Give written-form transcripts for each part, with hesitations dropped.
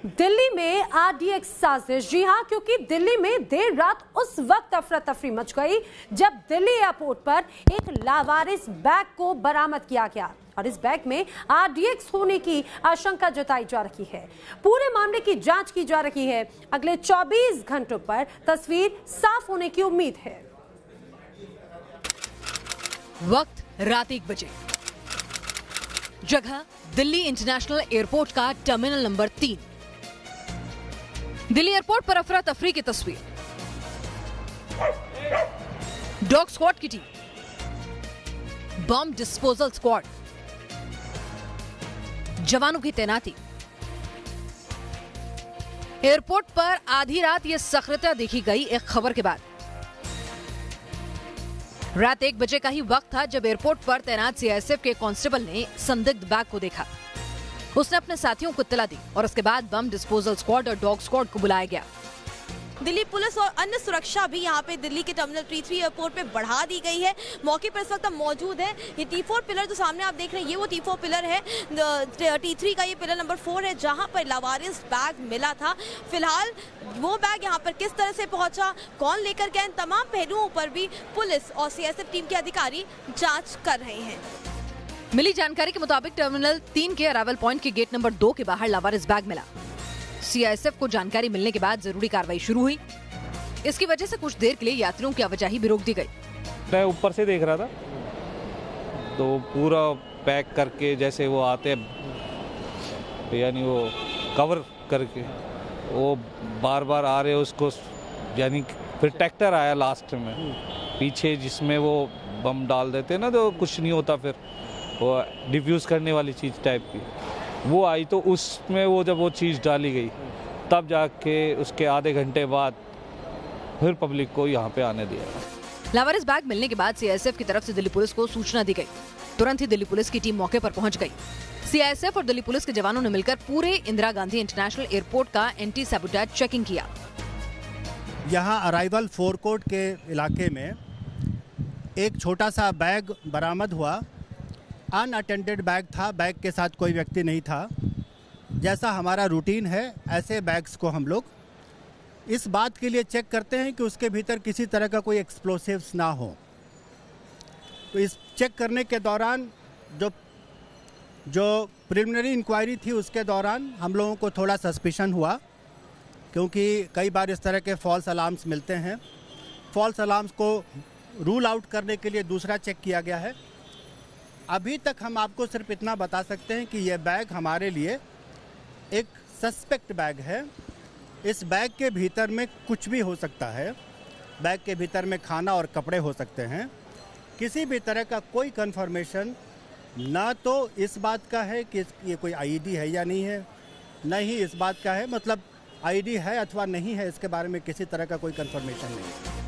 दिल्ली में आरडीएक्स साजिश। जी हां, क्योंकि दिल्ली में देर रात उस वक्त अफरा तफरी मच गई जब दिल्ली एयरपोर्ट पर एक लावारिस बैग को बरामद किया गया और इस बैग में आरडीएक्स होने की आशंका जताई जा रही है। पूरे मामले की जांच की जा रही है। अगले 24 घंटों पर तस्वीर साफ होने की उम्मीद है। वक्त रात 1 बजे, जगह दिल्ली इंटरनेशनल एयरपोर्ट का टर्मिनल नंबर 3। दिल्ली एयरपोर्ट पर अफरा तफरी की तस्वीर। डॉग स्क्वाड की टीम, बम डिस्पोजल स्क्वाड, जवानों की तैनाती। एयरपोर्ट पर आधी रात यह सख्रता देखी गई एक खबर के बाद। रात 1 बजे का ही वक्त था जब एयरपोर्ट पर तैनात सीआईएसएफ के कांस्टेबल ने संदिग्ध बैग को देखा। उसने अपने साथियों को इत्तला दी और उसके बाद बम डिस्पोजल स्क्वाड और डॉग स्क्वाड को बुलाया गया। दिल्ली पुलिस और अन्य सुरक्षा भी यहाँ पे दिल्ली के टर्मिनल T3 एयरपोर्ट पे बढ़ा दी गई है। मौके पर इस वक्त हम मौजूद है। ये T4 पिलर जो सामने आप देख रहे हैं, ये वो T4 पिलर है। T3 का ये पिलर नंबर 4 है, जहाँ पर लावारिस बैग मिला था। फिलहाल वो बैग यहाँ पर किस तरह से पहुंचा, कौन लेकर गए, इन तमाम पहलुओं पर भी पुलिस और सीआईएसएफ टीम के अधिकारी जाँच कर रहे हैं। मिली जानकारी के मुताबिक टर्मिनल 3 के अरावल पॉइंट के गेट नंबर 2 के बाहर लावारिस बैग मिला। सीआईएसएफ को जानकारी मिलने के बाद जरूरी कार्रवाई शुरू हुई। इसकी वजह से कुछ देर के लिए यात्रियों की आवाजाही भी रोक दी गई। मैं ऊपर से देख रहा था तो पूरा पैक करके जैसे वो आते हैं, यानी वो कवर करके वो बार बार आ रहे उसको, यानी फिर ट्रैक्टर आया लास्ट में पीछे जिसमें वो बम डाल देते ना तो कुछ नहीं होता, फिर वो डिफ्यूज़ करने वाली चीज़ टाइप की वो आई, तो उसमें वो जब वो चीज़ डाली गई तब जाके उसके आधे घंटे बाद फिर पब्लिक को यहाँ पे आने दिया। लावारिस बैग मिलने के बाद सीआईएसएफ की तरफ से दिल्ली पुलिस को सूचना दी गई। तुरंत ही दिल्ली पुलिस की टीम मौके पर पहुंच गई। सीआईएसएफ और दिल्ली पुलिस के जवानों ने मिलकर पूरे इंदिरा गांधी इंटरनेशनल एयरपोर्ट का एंटी सैबोटेज चेकिंग किया। यहाँ अराइवल फोरकोर्ट के इलाके में एक छोटा सा बैग बरामद हुआ। अनअटेंडेड बैग था, बैग के साथ कोई व्यक्ति नहीं था। जैसा हमारा रूटीन है, ऐसे बैग्स को हम लोग इस बात के लिए चेक करते हैं कि उसके भीतर किसी तरह का कोई एक्सप्लोसिव्स ना हो। तो इस चेक करने के दौरान जो प्रिलिमिनरी इंक्वायरी थी उसके दौरान हम लोगों को थोड़ा सस्पिशन हुआ, क्योंकि कई बार इस तरह के फॉल्स अलार्म्स मिलते हैं। फॉल्स अलार्म्स को रूल आउट करने के लिए दूसरा चेक किया गया है। अभी तक हम आपको सिर्फ इतना बता सकते हैं कि यह बैग हमारे लिए एक सस्पेक्ट बैग है। इस बैग के भीतर में कुछ भी हो सकता है। बैग के भीतर में खाना और कपड़े हो सकते हैं। किसी भी तरह का कोई कंफर्मेशन ना तो इस बात का है कि ये कोई आईडी है या नहीं है, न ही इस बात का है मतलब आईडी है अथवा नहीं है, इसके बारे में किसी तरह का कोई कंफर्मेशन नहीं है।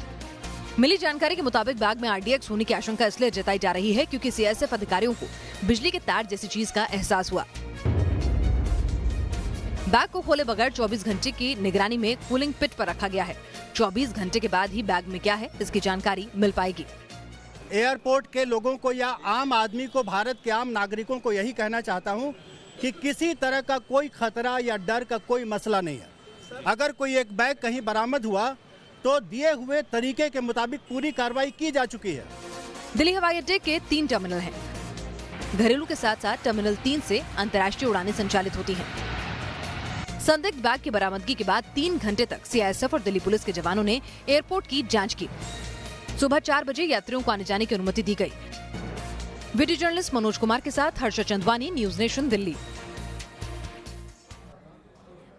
मिली जानकारी के मुताबिक बैग में आरडीएक्स होने की आशंका इसलिए जताई जा रही है क्योंकि सीआईएसएफ अधिकारियों को बिजली के तार जैसी चीज का एहसास हुआ। बैग को खोले बगैर 24 घंटे की निगरानी में कूलिंग पिट पर रखा गया है। 24 घंटे के बाद ही बैग में क्या है इसकी जानकारी मिल पाएगी। एयरपोर्ट के लोगों को या आम आदमी को, भारत के आम नागरिकों को यही कहना चाहता हूं कि किसी तरह का कोई खतरा या डर का कोई मसला नहीं है। अगर कोई एक बैग कहीं बरामद हुआ तो दिए हुए तरीके के मुताबिक पूरी कार्रवाई की जा चुकी है। दिल्ली हवाई अड्डे के 3 टर्मिनल हैं। घरेलू के साथ साथ टर्मिनल 3 से अंतर्राष्ट्रीय उड़ानें संचालित होती हैं। संदिग्ध बैग की बरामदगी के बाद 3 घंटे तक सीआईएसएफ और दिल्ली पुलिस के जवानों ने एयरपोर्ट की जांच की। सुबह 4 बजे यात्रियों को आने जाने की अनुमति दी गई। वीडियो जर्नलिस्ट मनोज कुमार के साथ हर्षा चंदवानी, न्यूज नेशन दिल्ली।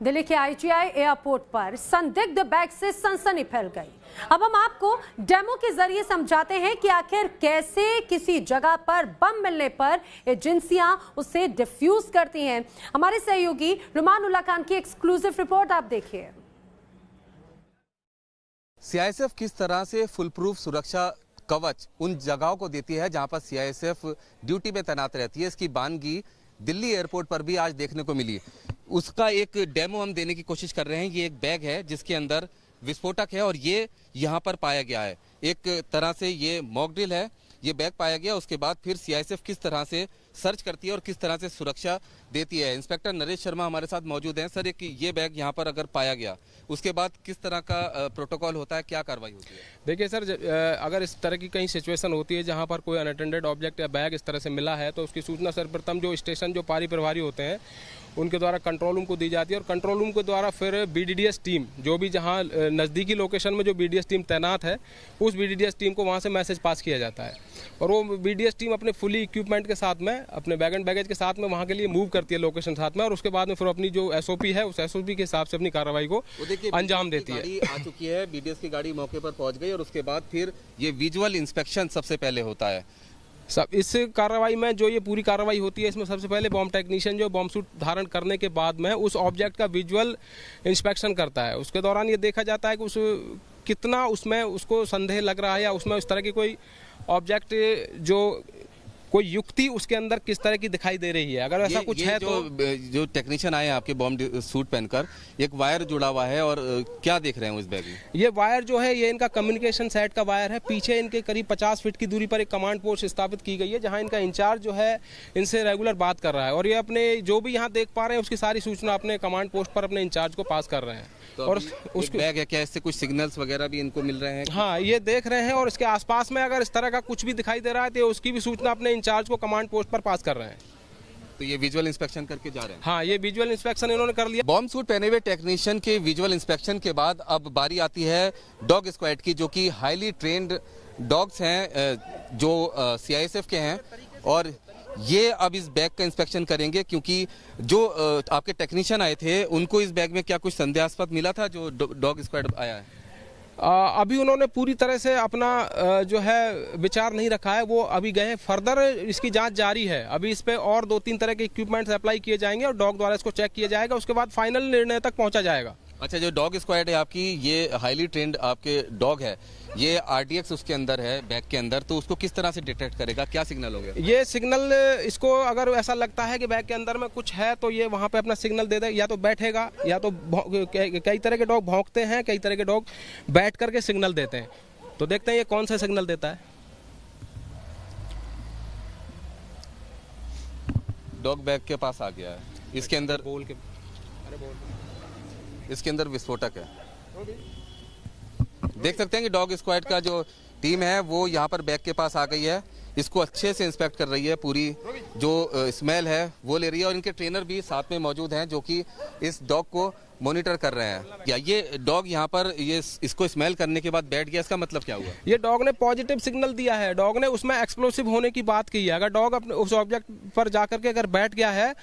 दिल्ली के आईजीआई एयरपोर्ट पर संदिग्ध बैग से सनसनी फैल गई। अब हम आपको डेमो के जरिए समझाते हैं कि आखिर कैसे किसी जगह पर बम मिलने पर एजेंसियां उसे डिफ्यूज करती हैं। हमारे सहयोगी रुमान उल्ला खान की एक्सक्लूसिव रिपोर्ट आप देखिए। सीआईएसएफ किस तरह से फुल प्रूफ सुरक्षा कवच उन जगहों को देती है जहां पर सीआईएसएफ ड्यूटी में तैनात रहती है, इसकी बानगी दिल्ली एयरपोर्ट पर भी आज देखने को मिली। उसका एक डेमो हम देने की कोशिश कर रहे हैं। ये एक बैग है जिसके अंदर विस्फोटक है और ये यहाँ पर पाया गया है। एक तरह से ये मॉक ड्रिल है, ये बैग पाया गया। उसके बाद फिर सीआईएसएफ किस तरह से सर्च करती है और किस तरह से सुरक्षा देती है। इंस्पेक्टर नरेश शर्मा हमारे साथ मौजूद हैं। सर, एक ये बैग यहाँ पर अगर पाया गया, उसके बाद किस तरह का प्रोटोकॉल होता है, क्या कार्रवाई होती है? देखिए सर, अगर इस तरह की कहीं सिचुएशन होती है जहाँ पर कोई अनअटेंडेड ऑब्जेक्ट या बैग इस तरह से मिला है, तो उसकी सूचना सर्वप्रथम जो स्टेशन जो पारी प्रभारी होते हैं उनके द्वारा कंट्रोल रूम को दी जाती है, और कंट्रोल रूम के द्वारा फिर BDDS टीम जो भी जहाँ नज़दीकी लोकेशन में जो BDS टीम तैनात है, उस BDDS टीम को वहाँ से मैसेज पास किया जाता है, और वो BDS टीम अपने फुली इक्विपमेंट के साथ में, अपने बैग एंड बैगेज के साथ में वहाँ के लिए मूव करती है लोकेशन साथ में, और उसके बाद में फिर अपनी जो SOP है उस SOP के हिसाब से अपनी कार्रवाई को अंजाम देती है। आ चुकी है, BDS की गाड़ी मौके पर पहुँच गई और उसके बाद फिर ये विजुअल इंस्पेक्शन सबसे पहले होता है। सब इस कार्रवाई में जो ये पूरी कार्रवाई होती है, इसमें सबसे पहले बॉम्ब टेक्नीशियन जो बॉम्ब सूट धारण करने के बाद में उस ऑब्जेक्ट का विजुअल इंस्पेक्शन करता है। उसके दौरान ये देखा जाता है कि उस कितना उसमें उसको संदेह लग रहा है या उसमें उस तरह की कोई ऑब्जेक्ट जो कोई युक्ति उसके अंदर किस तरह की दिखाई दे रही है। अगर ऐसा कुछ है तो जो टेक्नीशियन आए हैं आपके बॉम्ब सूट पहनकर, एक वायर जुड़ा हुआ है, और क्या देख रहे हैं उस बैग में? ये वायर जो है ये इनका कम्युनिकेशन सेट का वायर है। पीछे इनके करीब 50 फीट की दूरी पर एक कमांड पोस्ट स्थापित की गई है, जहां इनका इंचार्ज जो है इनसे रेगुलर बात कर रहा है, और ये अपने जो भी यहाँ देख पा रहे हैं उसकी सारी सूचना अपने कमांड पोस्ट पर अपने इंचार्ज को पास कर रहे हैं। तो और उसके बैग है, क्या इससे कुछ सिग्नल्स वगैरह भी इनको मिल रहे हैं? हाँ, ये देख रहे हैं, और इसके आसपास में अगर इस तरह का कुछ भी दिखाई दे रहा है तो उसकी भी सूचना अपने इंचार्ज को कमांड पोस्ट पर पास कर रहे हैं। तो ये विजुअल इंस्पेक्शन करके जा रहे हैं? हाँ, ये विजुअल इंस्पेक्शन इन्होंने कर लिया। बॉम्ब सूट पहने हुए टेक्नीशियन के विजुअल इंस्पेक्शन के बाद अब बारी आती है डॉग स्क्वाड की, जो कि हाईली ट्रेंड डॉग्स हैं जो CISF के हैं, और ये अब इस बैग का इंस्पेक्शन करेंगे, क्योंकि जो आपके टेक्नीशियन आए थे उनको इस बैग में क्या कुछ संदेहास्पद मिला था जो डॉग स्क्वाड आया है? अभी उन्होंने पूरी तरह से अपना जो है विचार नहीं रखा है, वो अभी गए, फर्दर इसकी जांच जारी है। अभी इस पे और 2-3 तरह के इक्विपमेंट्स अप्लाई किए जाएंगे और डॉग द्वारा इसको चेक किया जाएगा, उसके बाद फाइनल निर्णय तक पहुंचा जाएगा। अच्छा, जो डॉग स्क्वाड है आपकी, ये हाईली ट्रेंड आपके डॉग है, ये RDX उसके अंदर है बैग के अंदर, तो उसको किस तरह से डिटेक्ट करेगा, क्या सिग्नल होगा? ये सिग्नल इसको अगर ऐसा लगता है कि बैग के अंदर में कुछ है तो ये वहाँ पे अपना सिग्नल दे दे, या तो बैठेगा, या तो कई तरह के डॉग भौंकते हैं, कई तरह के डॉग बैठ करके सिग्नल देते हैं। तो देखते हैं ये कौन सा सिग्नल देता है। डॉग बैग के पास आ गया है, इसके अंदर इसके अंदर विस्फोटक है। देख सकते हैं कि डॉग स्क्वाड का जो टीम है वो यहाँ पर बैग के पास आ गई है, इसको अच्छे से इंस्पेक्ट कर रही है, पूरी जो स्मेल है वो ले रही है, और इनके ट्रेनर भी साथ में मौजूद हैं जो कि इस डॉग को मॉनिटर कर रहे हैं। या ये डॉग यहाँ पर ये इसको स्मेल करने के बाद बैठ गया, इसका मतलब क्या हुआ? ये डॉग ने पॉजिटिव सिग्नल दिया है, डॉग ने उसमें एक्सप्लोसिव होने की बात की है। अगर डॉग अपने उस ऑब्जेक्ट पर जाकर के अगर बैठ गया है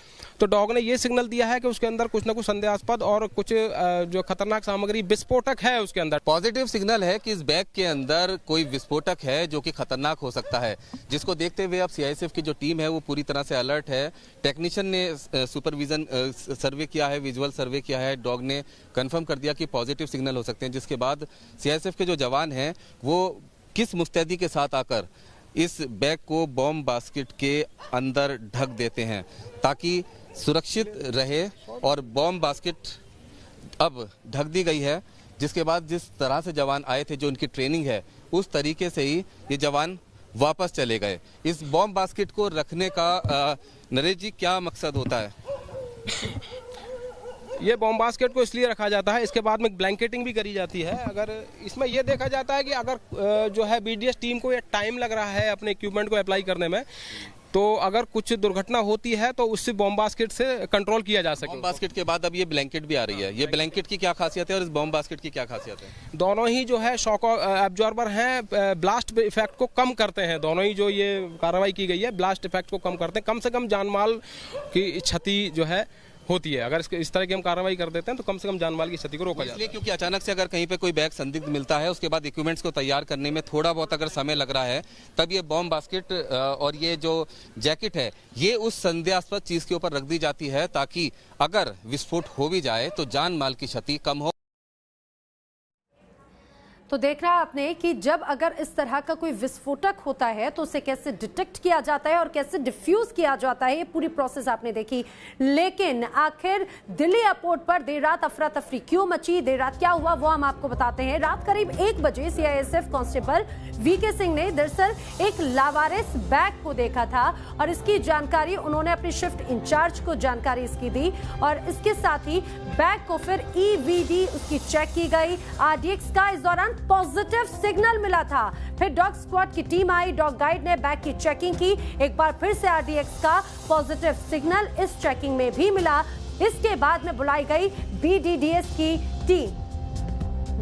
तो डॉग ने ये सिग्नल दिया है कि उसके अंदर कुछ ना कुछ संदेहास्पद और कुछ जो खतरनाक सामग्री, विस्फोटक है उसके अंदर। पॉजिटिव सिग्नल है कि इस बैग के अंदर कोई विस्फोटक है जो कि खतरनाक हो सकता है, जिसको देखते हुए अब CISF की जो टीम है वो पूरी तरह से अलर्ट है। टेक्नीशियन ने सुपरविजन सर्वे किया है, विजुअल सर्वे किया है, डॉग ने कंफर्म कर दिया कि पॉजिटिव सिग्नल हो सकते हैं, जिसके बाद CISF के जो जवान हैं वो किस मुस्तैदी के साथ आकर इस बैग को बॉम्ब बास्केट के अंदर ढक देते हैं ताकि सुरक्षित रहे। और बॉम्ब बास्केट अब ढक दी गई है, जिसके बाद जिस तरह से जवान आए थे, जो उनकी ट्रेनिंग है, उस तरीके से ही ये जवान वापस चले गए। इस बॉम्ब बास्केट को रखने का नरेश जी क्या मकसद होता है? ये बॉम्ब बास्केट को इसलिए रखा जाता है, इसके बाद में ब्लैंकेटिंग भी करी जाती है। अगर इसमें यह देखा जाता है कि अगर जो है BDS टीम को ये टाइम लग रहा है अपने इक्विपमेंट को अप्लाई करने में, तो अगर कुछ दुर्घटना होती है तो उससे बॉम्ब बास्केट से कंट्रोल किया जा सके। बॉम्ब बास्केट के बाद अब ये ब्लैंकेट भी आ रही है, ये ब्लैंकेट की क्या खासियत है और इस बॉम्ब बास्केट की क्या खासियत है? दोनों ही जो है शॉक एब्जॉर्बर हैं, ब्लास्ट इफेक्ट को कम करते हैं। दोनों ही जो ये कार्रवाई की गई है ब्लास्ट इफेक्ट को कम करते हैं, कम से कम जानमाल की क्षति जो है होती है। अगर इस तरह की हम कार्रवाई कर देते हैं तो कम से कम जानमाल की क्षति को रोका जाता है। क्योंकि अचानक से अगर कहीं पे कोई बैग संदिग्ध मिलता है, उसके बाद इक्विपमेंट्स को तैयार करने में थोड़ा बहुत अगर समय लग रहा है, तब ये बॉम्ब बास्केट और ये जो जैकेट है ये उस संदेहास्पद चीज के ऊपर रख दी जाती है ताकि अगर विस्फोट हो भी जाए तो जान माल की क्षति कम हो। तो देख रहा आपने कि जब अगर इस तरह का कोई विस्फोटक होता है तो उसे कैसे डिटेक्ट किया जाता है और कैसे डिफ्यूज किया जाता है, ये पूरी प्रोसेस आपने देखी। लेकिन आखिर दिल्ली एयरपोर्ट पर देर रात अफरा तफरी क्यों मची, देर रात क्या हुआ, वो हम आपको बताते हैं। रात करीब 1 बजे सीआईएसएफ कांस्टेबल वीके सिंह ने दरअसल एक लावारिस बैग को देखा था और इसकी जानकारी उन्होंने अपने शिफ्ट इंचार्ज को जानकारी इसकी दी और इसके साथ ही बैग को फिर ईवीडी उसकी चेक की गई। आरडीएक्स का इस दौरान पॉजिटिव सिग्नल मिला था। फिर डॉग स्क्वाड की टीम आई, डॉग गाइड ने बैग की चेकिंग की। एक बार फिर से आरडीएक्स का पॉजिटिव सिग्नल इस चेकिंग में भी मिला। इसके बाद में बुलाई गई बीडीडीएस की टीम।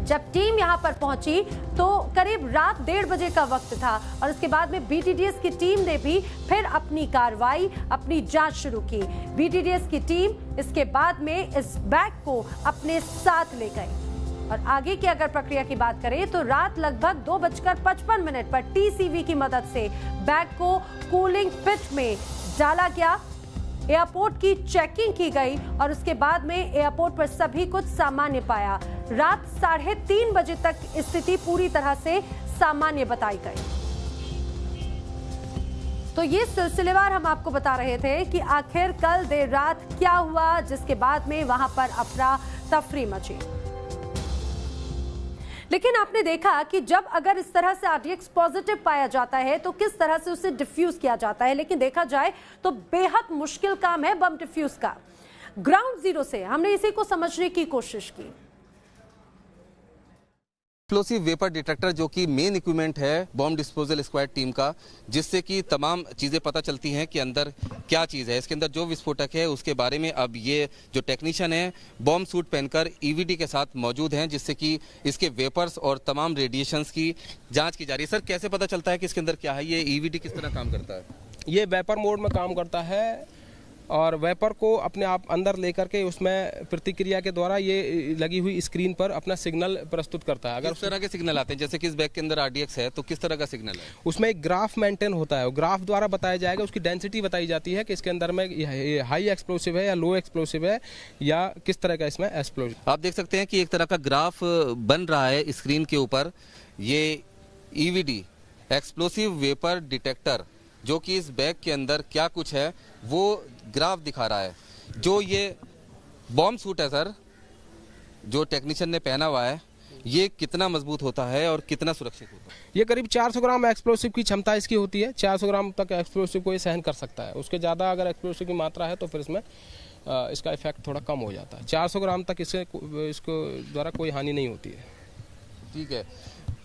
जब टीम यहां पर पहुंची तो करीब रात 1:30 बजे का वक्त था और इसके बाद में बीडीडीएस की टीम ने भी फिर अपनी कार्रवाई, अपनी जांच शुरू की। बीडीडीएस की टीम इसके बाद में इस बैग को अपने साथ ले गई और आगे की अगर प्रक्रिया की बात करें तो रात लगभग 2:55 पर टीसीवी की मदद से बैग को कूलिंग पिट में डाला गया। एयरपोर्ट की चेकिंग की गई और उसके बाद में एयरपोर्ट पर सभी कुछ सामान्य पाया। रात 3:30 बजे तक स्थिति पूरी तरह से सामान्य बताई गई। तो ये सिलसिलेवार हम आपको बता रहे थे कि आखिर कल देर रात क्या हुआ, जिसके बाद में वहां पर अफरा तफरी मची। लेकिन आपने देखा कि जब अगर इस तरह से आरडीएक्स पॉजिटिव पाया जाता है तो किस तरह से उसे डिफ्यूज किया जाता है। लेकिन देखा जाए तो बेहद मुश्किल काम है बम डिफ्यूज का। ग्राउंड जीरो से हमने इसी को समझने की कोशिश की। एक्सप्लोसिव वेपर डिटेक्टर जो कि मेन इक्विपमेंट है बॉम्ब डिस्पोजल स्क्वाड टीम का, जिससे कि तमाम चीज़ें पता चलती हैं कि अंदर क्या चीज़ है, इसके अंदर जो विस्फोटक है उसके बारे में अब ये जो टेक्नीशियन है बॉम्ब सूट पहनकर ईवीडी के साथ मौजूद हैं, जिससे कि इसके वेपर्स और तमाम रेडिएशंस की जांच की जा रही है। सर, कैसे पता चलता है कि इसके अंदर क्या है, ये ईवीडी किस तरह काम करता है? ये वेपर मोड में काम करता है और वेपर को अपने आप अंदर लेकर के उसमें प्रतिक्रिया के द्वारा ये लगी हुई स्क्रीन पर अपना सिग्नल प्रस्तुत करता है। अगर किस तरह के सिग्नल आते हैं, जैसे कि इस बैग के अंदर आरडीएक्स है तो किस तरह का सिग्नल है? उसमें एक ग्राफ मेंटेन होता है, ग्राफ द्वारा बताया जाएगा, उसकी डेंसिटी बताई जाती है कि इसके अंदर में हाई एक्सप्लोसिव है या लो एक्सप्लोसिव है या किस तरह का इसमें एक्सप्लोसिव। आप देख सकते हैं कि एक तरह का ग्राफ बन रहा है स्क्रीन के ऊपर। ये ईवीडी एक्सप्लोसिव वेपर डिटेक्टर जो कि इस बैग के अंदर क्या कुछ है वो ग्राफ दिखा रहा है। जो ये बॉम्ब सूट है सर, जो टेक्नीशियन ने पहना हुआ है, ये कितना मजबूत होता है और कितना सुरक्षित होता है? ये करीब 400 ग्राम एक्सप्लोसिव की क्षमता इसकी होती है। 400 ग्राम तक एक्सप्लोसिव को ये सहन कर सकता है। उसके ज़्यादा अगर एक्सप्लोसिव की मात्रा है तो फिर इसमें इसका इफेक्ट थोड़ा कम हो जाता है। 400 ग्राम तक इसको द्वारा कोई हानि नहीं होती है। ठीक है,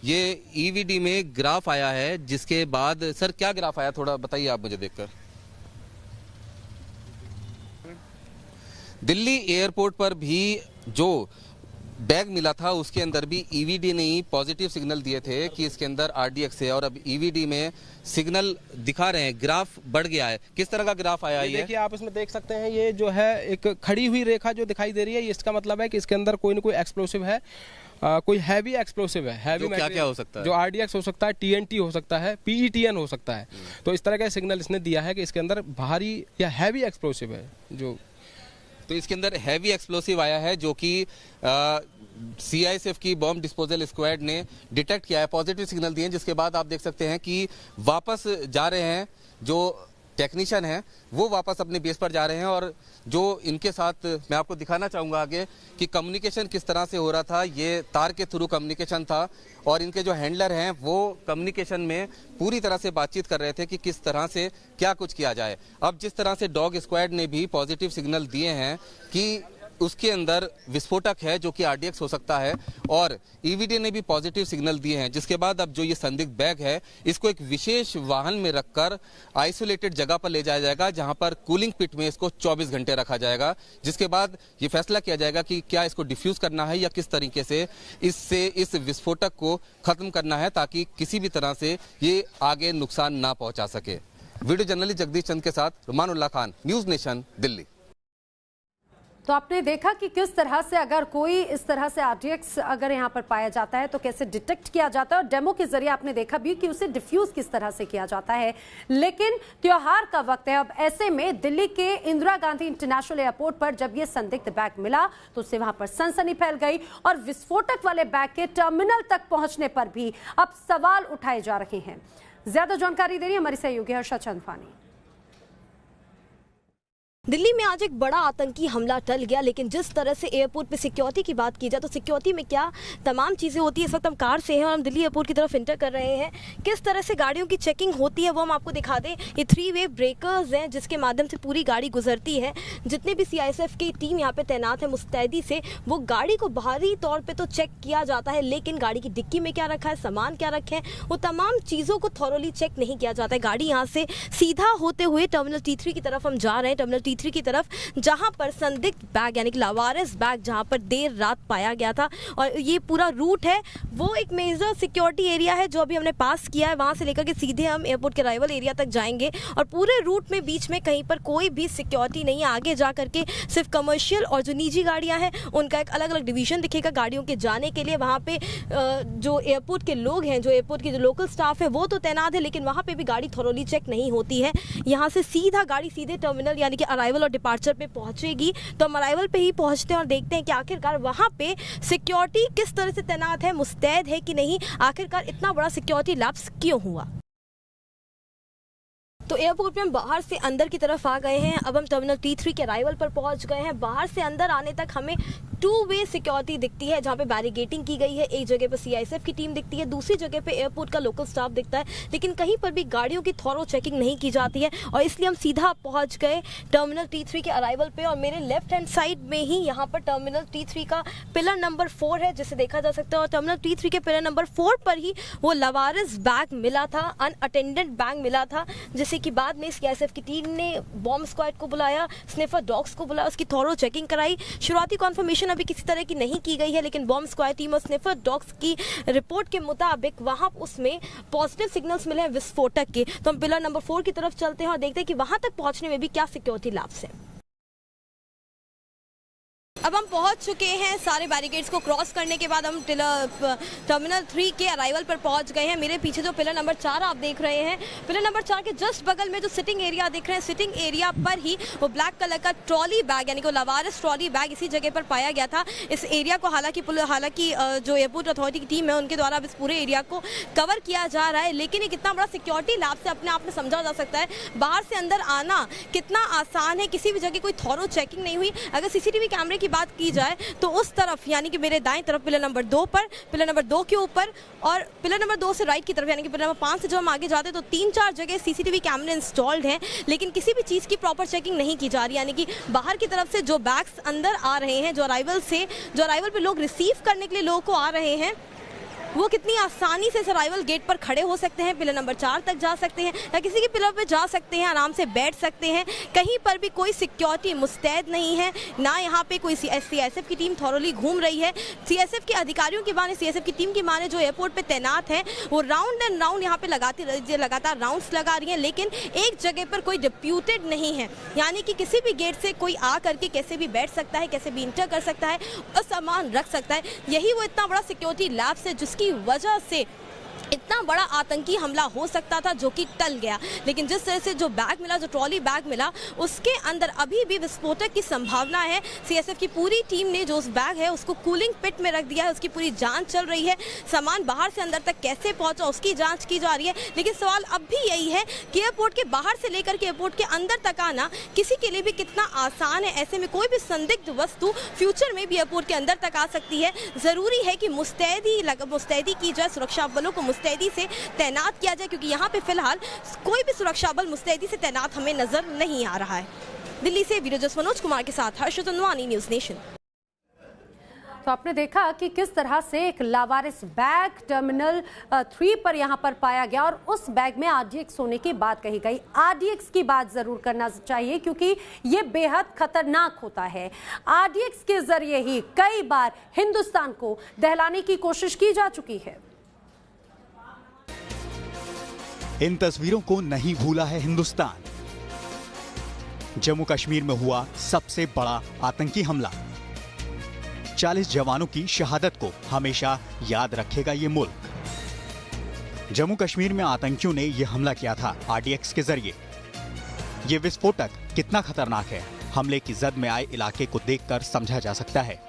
ये ईवीडी में ग्राफ आया है, जिसके बाद सर क्या ग्राफ आया थोड़ा बताइए आप मुझे देखकर। दिल्ली एयरपोर्ट पर भी जो बैग मिला था उसके अंदर भी ईवीडी ने ही पॉजिटिव सिग्नल दिए थे कि इसके अंदर आरडीएक्स है और अब ईवीडी में सिग्नल दिखा रहे हैं, ग्राफ बढ़ गया है। किस तरह का ग्राफ आया ये? देखिए आप इसमें देख सकते हैं, ये जो है एक खड़ी हुई रेखा जो दिखाई दे रही है, इसका मतलब है कि इसके अंदर कोई ना कोई एक्सप्लोसिव है, कोई हैवी एक्सप्लोसिव है। हैवी क्या क्या हो सकता है? जो आरडीएक्स हो सकता है, टीएनटी हो सकता है, पीईटीएन हो सकता है। तो इस तरह का सिग्नल इसने दिया है कि इसके अंदर भारी या हैवी एक्सप्लोसिव है। जो तो इसके अंदर हैवी एक्सप्लोसिव आया है जो कि सीआईएसएफ की बॉम्ब डिस्पोजल स्क्वाड ने डिटेक्ट किया है, पॉजिटिव सिग्नल दिए, जिसके बाद आप देख सकते हैं कि वापस जा रहे हैं जो टेक्नीशियन हैं, वो वापस अपने बेस पर जा रहे हैं। और जो इनके साथ मैं आपको दिखाना चाहूँगा आगे कि कम्युनिकेशन किस तरह से हो रहा था। ये तार के थ्रू कम्युनिकेशन था और इनके जो हैंडलर हैं वो कम्युनिकेशन में पूरी तरह से बातचीत कर रहे थे कि किस तरह से क्या कुछ किया जाए। अब जिस तरह से डॉग स्क्वाड ने भी पॉजिटिव सिग्नल दिए हैं कि उसके अंदर विस्फोटक है जो कि आरडीएक्स हो सकता है, और ईवीडी ने भी पॉजिटिव सिग्नल दिए हैं, जिसके बाद अब जो ये संदिग्ध बैग है इसको एक विशेष वाहन में रखकर आइसोलेटेड जगह पर ले जाया जाएगा, जहां पर कूलिंग पिट में इसको 24 घंटे रखा जाएगा, जिसके बाद ये फैसला किया जाएगा कि क्या इसको डिफ्यूज करना है या किस तरीके से इस विस्फोटक को खत्म करना है, ताकि किसी भी तरह से ये आगे नुकसान ना पहुंचा सके। वीडियो जर्नलिस्ट जगदीश चंद के साथ रुमान उल्लाह खान, न्यूज नेशन, दिल्ली। तो आपने देखा कि किस तरह से अगर कोई इस तरह से आरडीएक्स अगर यहाँ पर पाया जाता है तो कैसे डिटेक्ट किया जाता है, और डेमो के जरिए आपने देखा भी कि उसे डिफ्यूज किस तरह से किया जाता है। लेकिन त्योहार का वक्त है, अब ऐसे में दिल्ली के इंदिरा गांधी इंटरनेशनल एयरपोर्ट पर जब ये संदिग्ध बैग मिला तो उससे वहां पर सनसनी फैल गई, और विस्फोटक वाले बैग के टर्मिनल तक पहुंचने पर भी अब सवाल उठाए जा रहे हैं। ज्यादा जानकारी दे रही है हमारी सहयोगी हर्षा चंदवानी। दिल्ली में आज एक बड़ा आतंकी हमला टल गया, लेकिन जिस तरह से एयरपोर्ट पे सिक्योरिटी की बात की जाए तो सिक्योरिटी में क्या तमाम चीज़ें होती है। इस वक्त हम कार से हैं और हम दिल्ली एयरपोर्ट की तरफ इंटर कर रहे हैं। किस तरह से गाड़ियों की चेकिंग होती है वो हम आपको दिखा दें। ये 3-वे ब्रेकर्स हैं जिसके माध्यम से पूरी गाड़ी गुजरती है। जितने भी CISF की टीम यहाँ पे तैनात है मुस्तैदी से, वो गाड़ी को बाहरी तौर पर तो चेक किया जाता है, लेकिन गाड़ी की डिक्की में क्या रखा है, सामान क्या रखे हैं, वो तमाम चीज़ों को थॉरोली चेक नहीं किया जाता है। गाड़ी यहाँ से सीधा होते हुए टर्मिनल T3 की तरफ हम जा रहे हैं, टर्मिनल T3 की तरफ, जहां पर संदिग्ध बैग यानी कि लावारिस बैग जहां पर देर रात पाया गया था। और ये पूरा रूट है वो एक मेजर सिक्योरिटी एरिया है जो अभी हमने पास किया है। वहां से लेकर के सीधे हम एयरपोर्ट के अराइवल एरिया तक जाएंगे, और पूरे रूट में बीच में कहीं पर कोई भी सिक्योरिटी नहीं है। आगे जा करके सिर्फ कमर्शियल और जो निजी गाड़ियां हैं उनका एक अलग अलग डिवीजन दिखेगा गाड़ियों के जाने के लिए। वहां पे जो एयरपोर्ट के लोग हैं, जो एयरपोर्ट की जो लोकल स्टाफ है वो तो तैनात है, लेकिन वहां पे भी गाड़ी थॉरोली चेक नहीं होती है। यहाँ से सीधा गाड़ी सीधे टर्मिनल यानी कि अराइवल और डिपार्चर पे पहुंचेगी। तो हम अराइवल पे ही पहुंचते हैं और देखते हैं कि आखिरकार वहां पे सिक्योरिटी किस तरह से तैनात है, मुस्तैद है कि नहीं, आखिरकार इतना बड़ा सिक्योरिटी लैप्स क्यों हुआ। तो एयरपोर्ट में हम बाहर से अंदर की तरफ आ गए हैं। अब हम टर्मिनल T3 के अराइवल पर पहुंच गए हैं। बाहर से अंदर आने तक हमें 2-वे सिक्योरिटी दिखती है जहां पे बैरिगेटिंग की गई है। एक जगह पर CISF की टीम दिखती है, दूसरी जगह पे एयरपोर्ट का लोकल स्टाफ दिखता है, लेकिन कहीं पर भी गाड़ियों की थॉरो चेकिंग नहीं की जाती है। और इसलिए हम सीधा पहुंच गए टर्मिनल T3 के अराइवल पे, और मेरे लेफ्ट हैंड साइड में ही यहाँ पर टर्मिनल T3 का पिलर नंबर 4 है जिसे देखा जा सकता है। और टर्मिनल T3 के पिलर नंबर 4 पर ही वो लावारिस बैग मिला था, अनअटेंडेड बैग मिला था, जिसे कि बाद में CISF की टीम ने बॉम्ब स्क्वाड को बुलाया, स्निफर डॉग्स को बुलाया, उसकी थॉरो चेकिंग कराई। शुरुआती कॉन्फर्मेशन अभी किसी तरह की नहीं की गई है, लेकिन बॉम्ब स्क्वाड टीम और स्निफर डॉग्स की रिपोर्ट के मुताबिक वहां उसमें पॉजिटिव सिग्नल्स मिले हैं विस्फोटक के। तो हम पिलर नंबर 4 की तरफ चलते हैं और देखते हैं कि वहां तक पहुंचने में भी क्या सिक्योरिटी लैप्स है। अब हम पहुंच चुके हैं। सारे बैरिकेड्स को क्रॉस करने के बाद हम टर्मिनल 3 के अराइवल पर पहुंच गए हैं। मेरे पीछे जो पिलर नंबर 4 आप देख रहे हैं, पिलर नंबर 4 के जस्ट बगल में जो सिटिंग एरिया दिख रहे हैं, सिटिंग एरिया पर ही वो ब्लैक कलर का ट्रॉली बैग यानी कि लावारिस ट्रॉली बैग इसी जगह पर पाया गया था। इस एरिया को हालांकि जो एयरपोर्ट अथॉरिटी की टीम है उनके द्वारा इस पूरे एरिया को कवर किया जा रहा है, लेकिन ये कितना बड़ा सिक्योरिटी लैब से अपने आप में समझा जा सकता है। बाहर से अंदर आना कितना आसान है, किसी भी जगह कोई थॉरो चेकिंग नहीं हुई। अगर CCTV कैमरे की बात की जाए तो उस तरफ यानी कि मेरे दाएं तरफ पिलर नंबर 2 पर, पिलर नंबर 2 के ऊपर, और पिलर नंबर 2 से राइट की तरफ यानी कि पिलर नंबर 5 से जब हम आगे जाते हैं तो 3-4 जगह CCTV कैमरे इंस्टॉल्ड हैं, लेकिन किसी भी चीज़ की प्रॉपर चेकिंग नहीं की जा रही। यानी कि बाहर की तरफ से जो बैग्स अंदर आ रहे हैं, जो अराइवल पे लोग रिसीव करने के लिए लोगों को आ रहे हैं, वो कितनी आसानी से इस अराइवल गेट पर खड़े हो सकते हैं, पिलर नंबर 4 तक जा सकते हैं या किसी के पिलर पे जा सकते हैं, आराम से बैठ सकते हैं। कहीं पर भी कोई सिक्योरिटी मुस्तैद नहीं है, ना यहाँ पे कोई CISF की टीम थॉरोली घूम रही है। CISF के अधिकारियों की माने, CISF की टीम की माने जो एयरपोर्ट पे तैनात है वो राउंड एंड राउंड यहाँ पे लगातार राउंड्स लगा रही हैं, लेकिन एक जगह पर कोई डिप्यूटेड नहीं है। यानी कि किसी भी गेट से कोई आ करके कैसे भी बैठ सकता है, कैसे भी इंटर कर सकता है और सामान रख सकता है। यही वो इतना बड़ा सिक्योरिटी लैब्स है जिसकी वजह से इतना बड़ा आतंकी हमला हो सकता था जो कि टल गया। लेकिन जिस तरह से जो बैग मिला, जो ट्रॉली बैग मिला, उसके अंदर अभी भी विस्फोटक की संभावना है। CISF की पूरी टीम ने जो उस बैग है उसको कूलिंग पिट में रख दिया है, उसकी पूरी जांच चल रही है। सामान बाहर से अंदर तक कैसे पहुंचा उसकी जांच की जा रही है। लेकिन सवाल अब भी यही है कि एयरपोर्ट के बाहर से लेकर के एयरपोर्ट के अंदर तक आना किसी के लिए भी कितना आसान है। ऐसे में कोई भी संदिग्ध वस्तु फ्यूचर में भी एयरपोर्ट के अंदर तक आ सकती है। ज़रूरी है कि मुस्तैदी की जाए, सुरक्षा बलों को मुस्तैदी से तैनात किया जाए, क्योंकि यहाँ पे फिलहाल कोई भी सुरक्षा बल मुस्तैदी से तैनात हमें नजर नहीं आ रहा है। दिल्ली से वीडियो जर्नलिस्ट मनोज कुमार के साथ हर्ष चंदवानी, न्यूज़ नेशन। तो आपने देखा कि किस तरह से एक लावारिस बैग टर्मिनल 3 पर यहाँ पर पाया गया और उस बैग में RDX होने की बात कही गई। RDX की बात जरूर करना चाहिए क्योंकि ये बेहद खतरनाक होता है। RDX के जरिए ही कई बार हिंदुस्तान को दहलाने की कोशिश की जा चुकी है। इन तस्वीरों को नहीं भूला है हिंदुस्तान। जम्मू कश्मीर में हुआ सबसे बड़ा आतंकी हमला। 40 जवानों की शहादत को हमेशा याद रखेगा ये मुल्क। जम्मू कश्मीर में आतंकियों ने यह हमला किया था RDX के जरिए। ये विस्फोटक कितना खतरनाक है, हमले की जद में आए इलाके को देखकर समझा जा सकता है।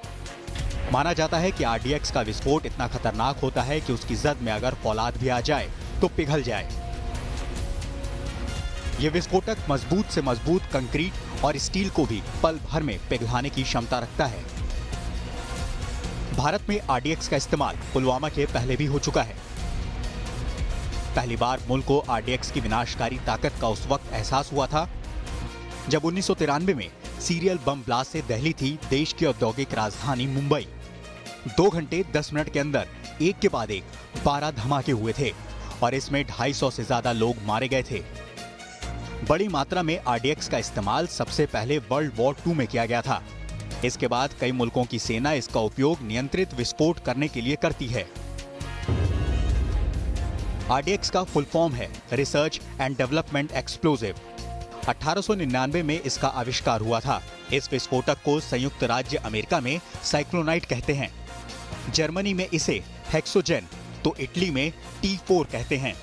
माना जाता है कि RDX का विस्फोट इतना खतरनाक होता है कि उसकी जद में अगर फौलाद भी आ जाए तो पिघल जाए। ये विस्फोटक मजबूत से मजबूत कंक्रीट और स्टील को भी पल भर में पिघलाने की क्षमता रखता है। भारत में RDX का इस्तेमाल पुलवामा के पहले भी हो चुका है। पहली बार मुल्क को RDX की विनाशकारी ताकत का उस वक्त एहसास हुआ था जब 1993 में सीरियल बम ब्लास्ट से दहली थी देश की औद्योगिक राजधानी मुंबई। 2 घंटे 10 मिनट के अंदर एक के बाद एक 12 धमाके हुए थे और इसमें 250 से ज्यादा लोग मारे गए थे। बड़ी मात्रा में RDX का इस्तेमाल सबसे पहले वर्ल्ड वॉर 2 में किया गया था। इसके बाद कई मुल्कों की सेना इसका उपयोग नियंत्रित विस्फोट करने के लिए करती है। RDX का फुल फॉर्म है रिसर्च एंड डेवलपमेंट एक्सप्लोजिव। 1899 में इसका आविष्कार हुआ था। इस विस्फोटक को संयुक्त राज्य अमेरिका में साइक्लोनाइट कहते हैं, जर्मनी में इसे हेक्सोजेन तो इटली में T4 कहते हैं।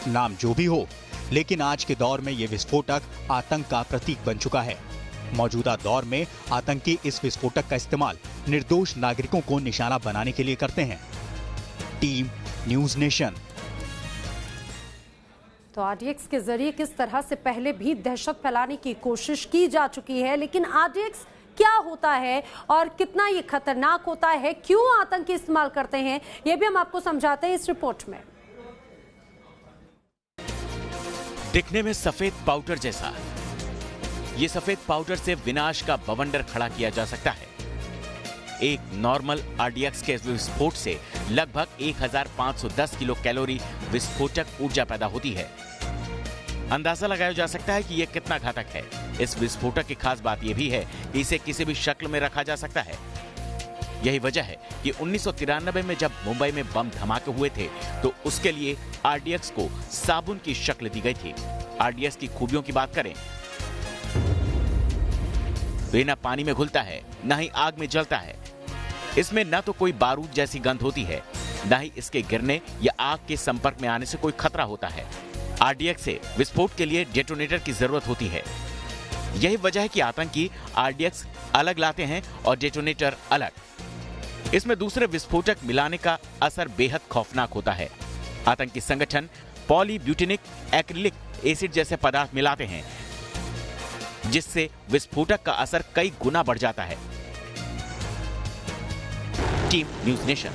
नाम जो भी हो, लेकिन आज के दौर में यह विस्फोटक आतंक का प्रतीक बन चुका है। मौजूदा दौर में आतंकी इस विस्फोटक का इस्तेमाल निर्दोष नागरिकों को निशाना बनाने के लिए करते हैं। Team news nation. तो RDX के जरिए किस तरह से पहले भी दहशत फैलाने की कोशिश की जा चुकी है, लेकिन RDX क्या होता है और कितना ये खतरनाक होता है, क्यों आतंकी इस्तेमाल करते हैं, ये भी हम आपको समझाते हैं इस रिपोर्ट में। दिखने में सफेद पाउडर जैसा, ये सफेद पाउडर से विनाश का बवंडर खड़ा किया जा सकता है। एक नॉर्मल RDX के विस्फोट से लगभग 1510 किलो कैलोरी विस्फोटक ऊर्जा पैदा होती है। अंदाजा लगाया जा सकता है कि यह कितना घातक है। इस विस्फोटक की खास बात यह भी है कि इसे किसी भी शक्ल में रखा जा सकता है। यही वजह है कि 1993 में जब मुंबई में बम धमाके हुए थे तो उसके लिए RDX को साबुन की शक्ल दी गई थी। RDX की खूबियों की बात करें तो ये न पानी में घुलता है, न ही आग में जलता है। इसमें न तो कोई बारूद जैसी गंध होती है, न ही इसके गिरने या आग के संपर्क में आने से कोई खतरा होता है। RDX से विस्फोट के लिए डेटोनेटर की जरूरत होती है। यही वजह है कि आतंकी RDX अलग लाते हैं और डेटोनेटर अलग। इसमें दूसरे विस्फोटक मिलाने का असर बेहद खौफनाक होता है। आतंकी संगठन पॉलीब्यूटेनिक एक्रिलिक एसिड जैसे पदार्थ मिलाते हैं, जिससे विस्फोटक का असर कई गुना बढ़ जाता है। Team news nation.